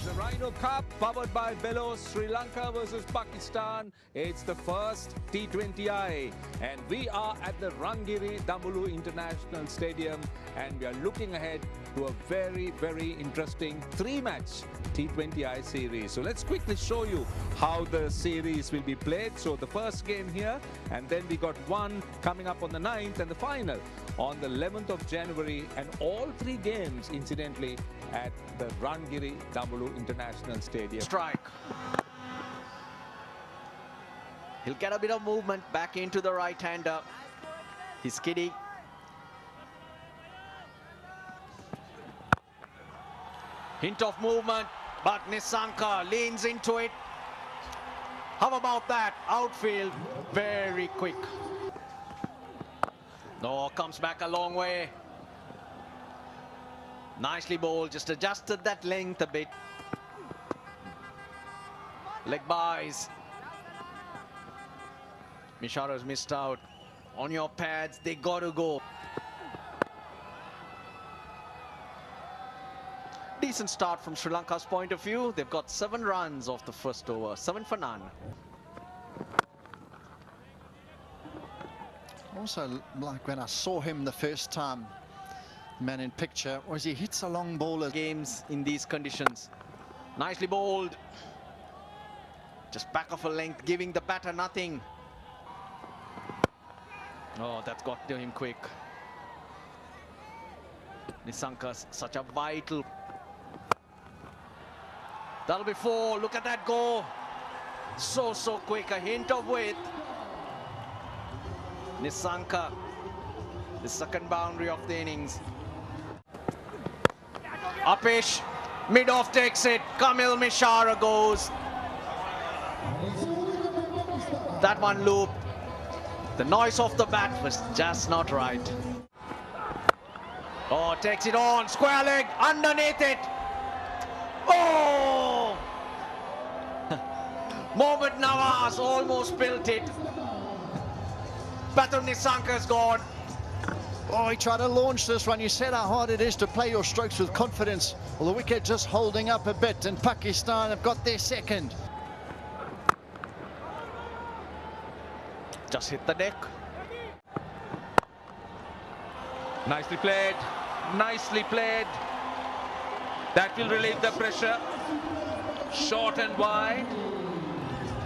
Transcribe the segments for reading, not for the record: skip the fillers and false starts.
It's the Rhino Cup powered by Bellows, Sri Lanka versus Pakistan. It's the first T20I and we are at the Rangiri Dambulu International Stadium and we are looking ahead to a very, very interesting three-match T20I series. So let's quickly show you how the series will be played. So the first game here and then we got one coming up on the 9th and the final on the 11th of January, and all three games incidentally at the Rangiri Dambulu International Stadium. Strike. He'll get a bit of movement back into the right-hander. He's Kiddy. Hint of movement, but Nissanka leans into it. How about that? Outfield, very quick. No, comes back a long way. Nicely bowled, just adjusted that length a bit. Leg buys. Mishara's missed out. On your pads, they got to go. Decent start from Sri Lanka's point of view. They've got 7 runs off the first over, 7 for none. Also, like when I saw him the first time, man in picture, was he hits a long ball. Games in these conditions. Nicely bowled. Just back of a length, giving the batter nothing. Oh, that's got to him quick. Nissanka's such a vital. That'll be 4. Look at that go. So quick. A hint of width. Nissanka, the second boundary of the innings. Upish, mid-off takes it. Kamil Mishara goes. That one looped. The noise of the bat was just not right. Oh, takes it on. Square leg, underneath it. Oh! Mohammad Nawaz almost built it. Batul Nissanka's gone. Oh, he tried to launch this one. You said how hard it is to play your strokes with confidence. Well, the wicket just holding up a bit, and Pakistan have got their second. Just hit the deck. Nicely played, nicely played. That will relieve the pressure. Short and wide.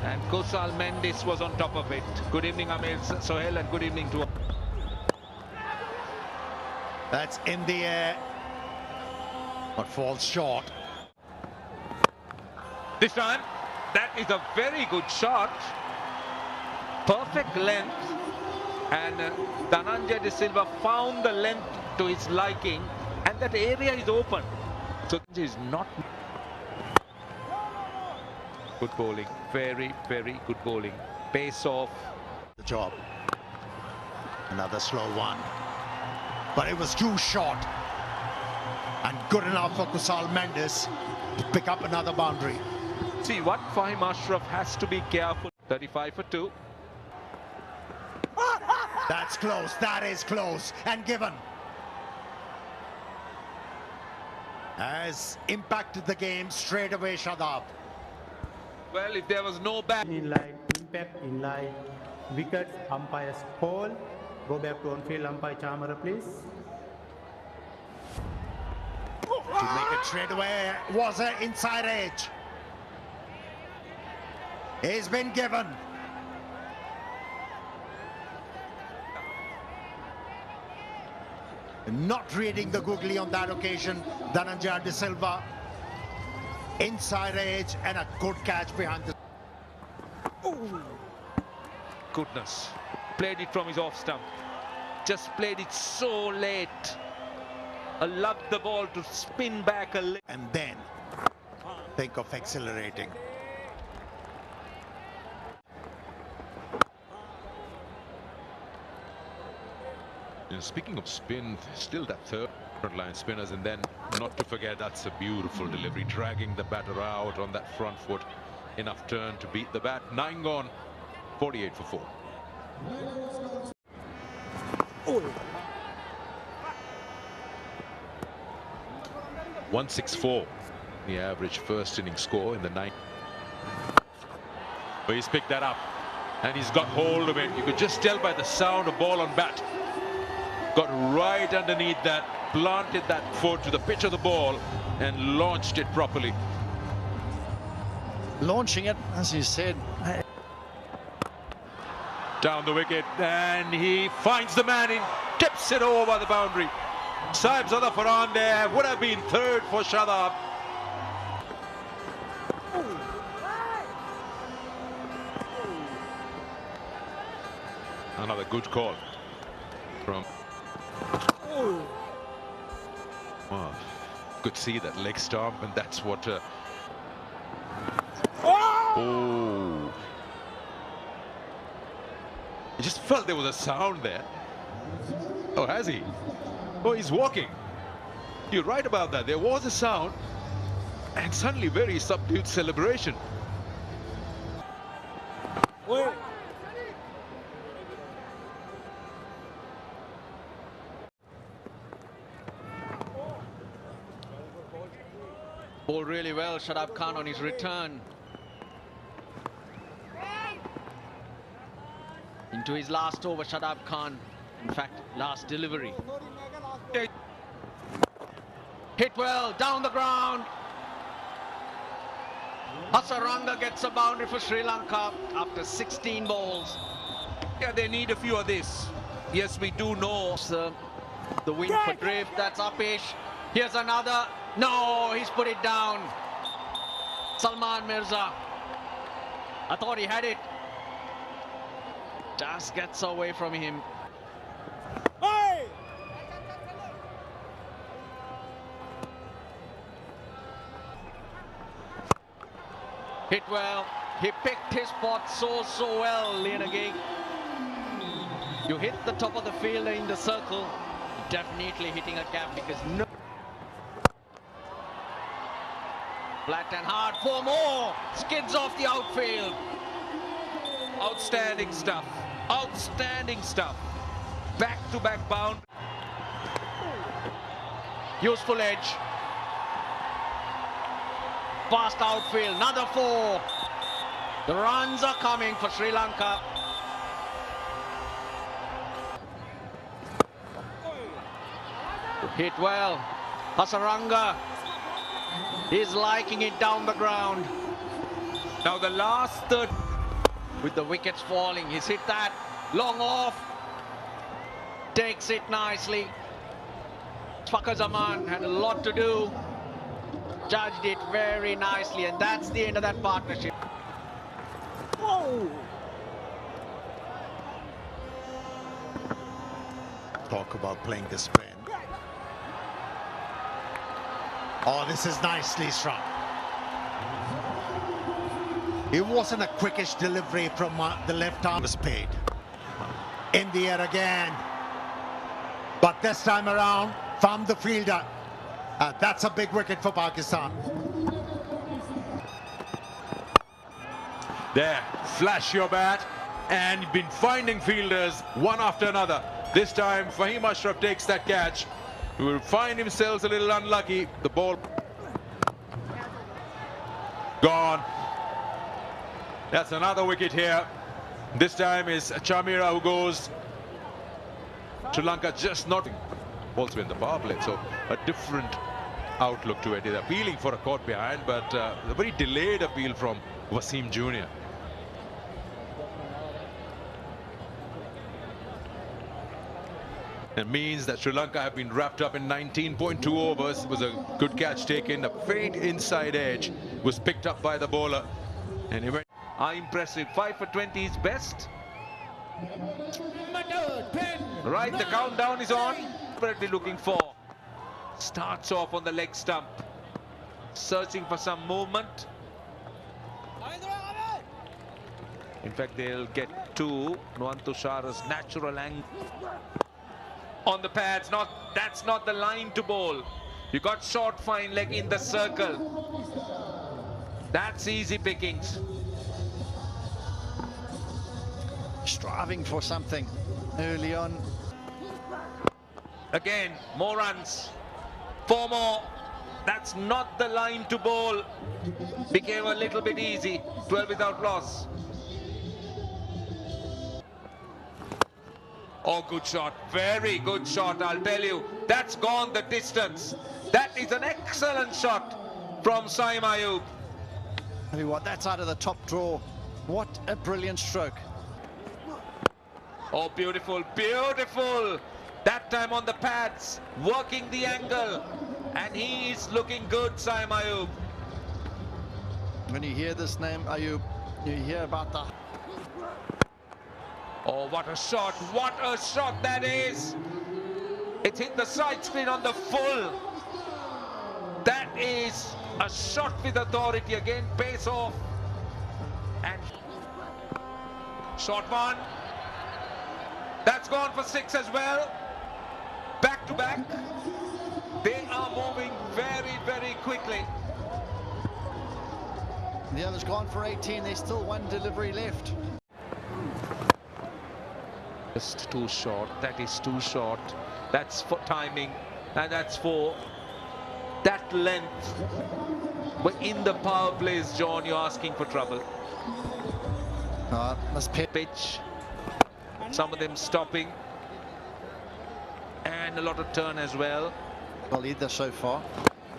And Kusal Mendis was on top of it. Good evening, Amir Sohail, and good evening to... That's in the air, but falls short. This time, that is a very good shot. Perfect length. And Dhananjay De Silva found the length to his liking. And that area is open. So this is not... Good bowling, very, very good bowling. Pace off. The job. Another slow one. But it was too short. And good enough for Kusal Mendis to pick up another boundary. See what Fahim Ashraf has to be careful. 35 for 2. That's close. That is close. And given. Has impacted the game straight away, Shadab. Well, if there was no bat... In line, impact in line, wickets, umpires call. Go back to on-field, umpire Chamara, please. To make it straight away was an inside edge. He's been given. Not reading the googly on that occasion, Dhananjay De Silva. Inside edge and a good catch behind the... Ooh. Goodness. Played it from his off stump. Just played it so late. Allowed the ball to spin back a little. And then think of accelerating. Speaking of spin, still that third line spinners, and then not to forget, that's a beautiful delivery, dragging the batter out on that front foot. Enough turn to beat the bat. 9 gone, 48 for 4. 164. The average first inning score in the ninth. But he's picked that up and he's got hold of it. You could just tell by the sound of ball on bat. Got right underneath that, planted that foot to the pitch of the ball and launched it properly. Launching it, as you said. Down the wicket, and he finds the man in, tips it over the boundary. Sahibzada Farhan there, would have been third for Shadab. Another good call from. Well, could see that leg stomp, and that's what. Oh! I just felt there was a sound there. Oh, has he? Oh, he's walking. You're right about that. There was a sound, and suddenly very subdued celebration. Bowled really well, Shadab Khan on his return. Into his last over, Shadab Khan. In fact, last delivery. Hit well, down the ground. Hasaranga gets a boundary for Sri Lanka after 16 balls. Yeah, they need a few of this. Yes, we do know. The win for drift, that's Upish. Here's another. No, he's put it down. Salman Mirza. I thought he had it. Just gets away from him. Hey! Hit well. He picked his spot so well, Lianagi. You hit the top of the field in the circle, definitely hitting a gap because no. Flat and hard, 4 more. Skids off the outfield. Outstanding stuff. Outstanding stuff. Back-to-back bound. Useful edge. Past outfield, another 4. The runs are coming for Sri Lanka. Hit well. Hasaranga is liking it down the ground. Now the last third. With the wickets falling, he's hit that long off. Takes it nicely. Fakhar Zaman had a lot to do. Judged it very nicely, and that's the end of that partnership. Whoa! Talk about playing the spin. Oh, this is nicely struck. It wasn't a quickish delivery from the left arm spade. In the air again. But this time around, from the fielder. That's a big wicket for Pakistan. There, flash your bat, and you've been finding fielders one after another. This time, Fahim Ashraf takes that catch. He will find himself a little unlucky. The ball gone. That's another wicket here. This time is Chamira who goes. Sri Lanka just not also in the power play, so a different outlook to it. They're appealing for a caught behind, but a very delayed appeal from Wasim Jr. It means that Sri Lanka have been wrapped up in 19.2 overs. It was a good catch taken. A faint inside edge was picked up by the bowler. And he went. Impressive. 5 for 20 is best. Right, the countdown is on. Desperately looking for. Starts off on the leg stump. Searching for some movement. In fact, they'll get to Nuwan Tushara's natural angle. On the pads, that's not the line to bowl. You got short fine leg in the circle. That's easy pickings. Striving for something early on. Again, more runs. 4 more. That's not the line to bowl. Became a little bit easy. 12 without loss. Oh, good shot. Very good shot, I'll tell you. That's gone the distance. That is an excellent shot from Saim Ayub. Tell you what, that's out of the top draw. What a brilliant stroke. Oh, beautiful, beautiful. That time on the pads, working the angle. And he is looking good, Saim Ayub. When you hear this name, Ayub, you hear about the... Oh, what a shot that is. It hit the side screen on the full. That is a shot with authority again, pace off. And short one. That's gone for 6 as well. Back to back. They are moving very, very quickly. The other's gone for 18. There's still one delivery left. Just too short. That is too short. That's for timing, and that's for that length. But in the power plays, John, you're asking for trouble. Must Pitch. Some of them stopping. And a lot of turn as well. Well, either so far.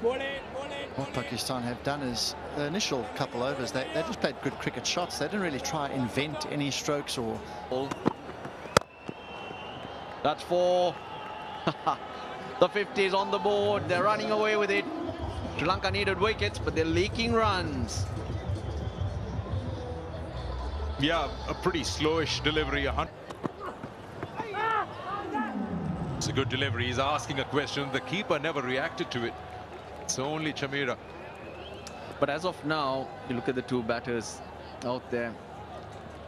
Ball in, ball in, ball What in. Pakistan have done is the initial couple overs, they just played good cricket shots. They didn't really try and invent any strokes or... That's 4. The 50 is on the board. They're running away with it. Sri Lanka needed wickets, but they're leaking runs. Yeah, a pretty slowish delivery. It's a good delivery. He's asking a question. The keeper never reacted to it. It's only Chameera. But as of now, you look at the two batters out there.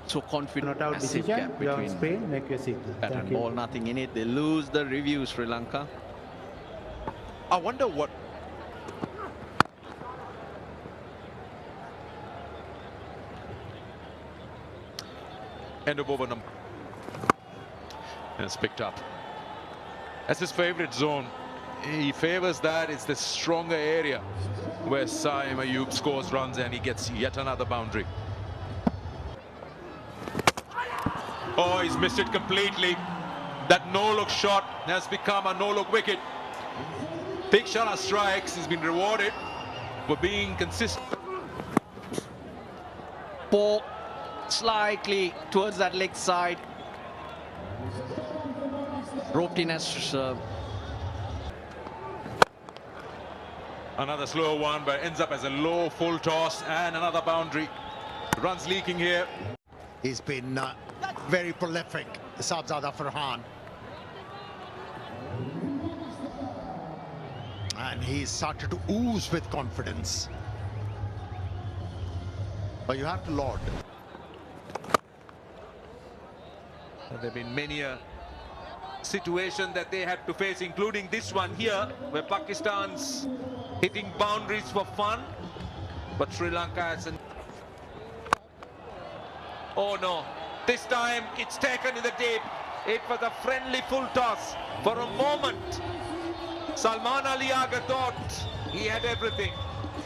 So confident. Not out Massive decision. gap You are on between screen. Make your signal. bat Thank and you. ball, nothing in it. They lose the review, Sri Lanka. I wonder what... End of over number. And it's picked up. That's his favorite zone. He favors that. It's the stronger area where Saim Ayub scores runs and he gets yet another boundary. Oh, he's missed it completely. That no-look shot has become a no-look wicket. Theekshana strikes. He's been rewarded for being consistent. Ball slightly towards that leg side. Roped in as Another slow one, but ends up as a low full toss and another boundary. Runs leaking here. He's been very prolific, Shahzada Farhan. And he's started to ooze with confidence. But you have to laud. There have been many a situation that they had to face, including this one here, where Pakistan's hitting boundaries for fun, but Sri Lanka has an... Oh no, this time it's taken in the deep. It was a friendly full toss. For a moment, Salman Ali Aga thought he had everything,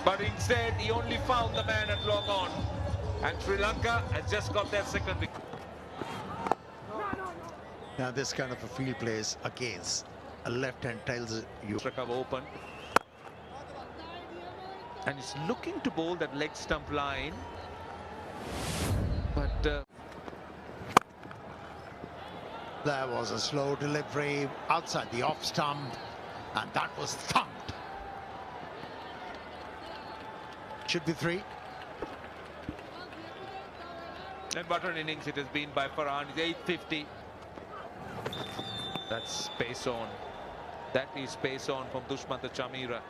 but instead he only found the man at long on. And Sri Lanka has just got their second wicket. Now this kind of a field plays against a left hand tells you. Recover open. And it's looking to bowl that leg stump line. But There was a slow delivery outside the off stump, and that was thumped. Should be 3. and what an innings it has been by Farhan. It's 850. That's pace on. That is pace on from Dushmantha Chameera.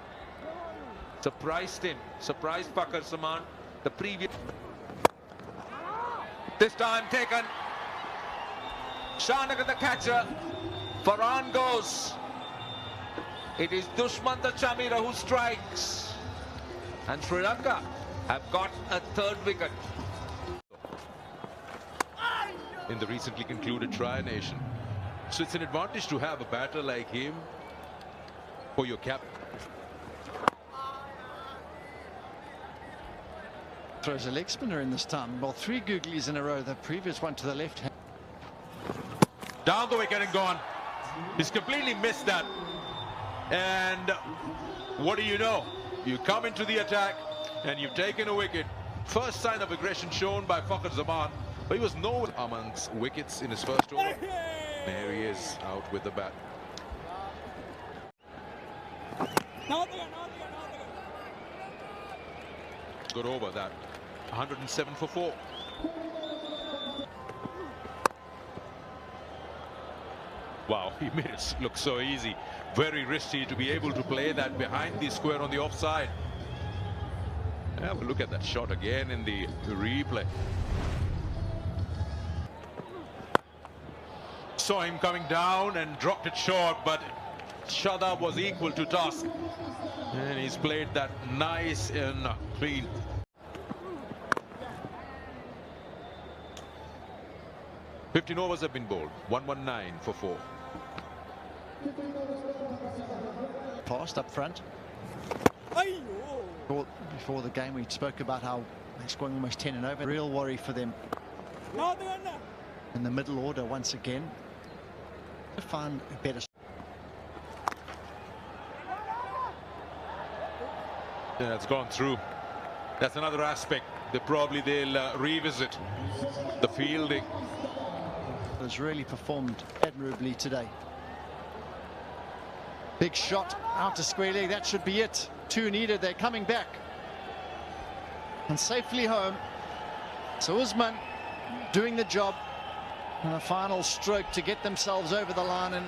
Surprised him. Surprised Fakhar Zaman. The previous... This time taken. Shanagan the catcher. Farhan goes. It is Dushmantha Chameera who strikes. And Sri Lanka have got a 3rd wicket. In the recently concluded Tri-Nation. So it's an advantage to have a batter like him for your cap. throws a leg spinner in this time. Well, 3 googlies in a row. The previous one to the left hand. Down the wicket and gone. He's completely missed that. And what do you know? You come into the attack and you've taken a wicket. First sign of aggression shown by Fakhar Zaman, but he was nowhere amongst wickets in his first over. There he is, out with the bat. Good over that. 107 for 4. Wow, he made it look so easy. Very risky to be able to play that behind the square on the offside. Have a look at that shot again in the replay. Saw him coming down and dropped it short, but Shadab was equal to task. And he's played that nice and clean. "15 overs have been bowled. 119 for 4. Passed up front. Before the game, we spoke about how they're scoring almost 10 and over. Real worry for them in the middle order once again. To find a better. Yeah, it's gone through. That's another aspect that probably they'll revisit. The fielding has really performed admirably today. Big shot out to square leg. That should be it. 2 needed. They're coming back and safely home. So Usman doing the job and a final stroke to get themselves over the line. And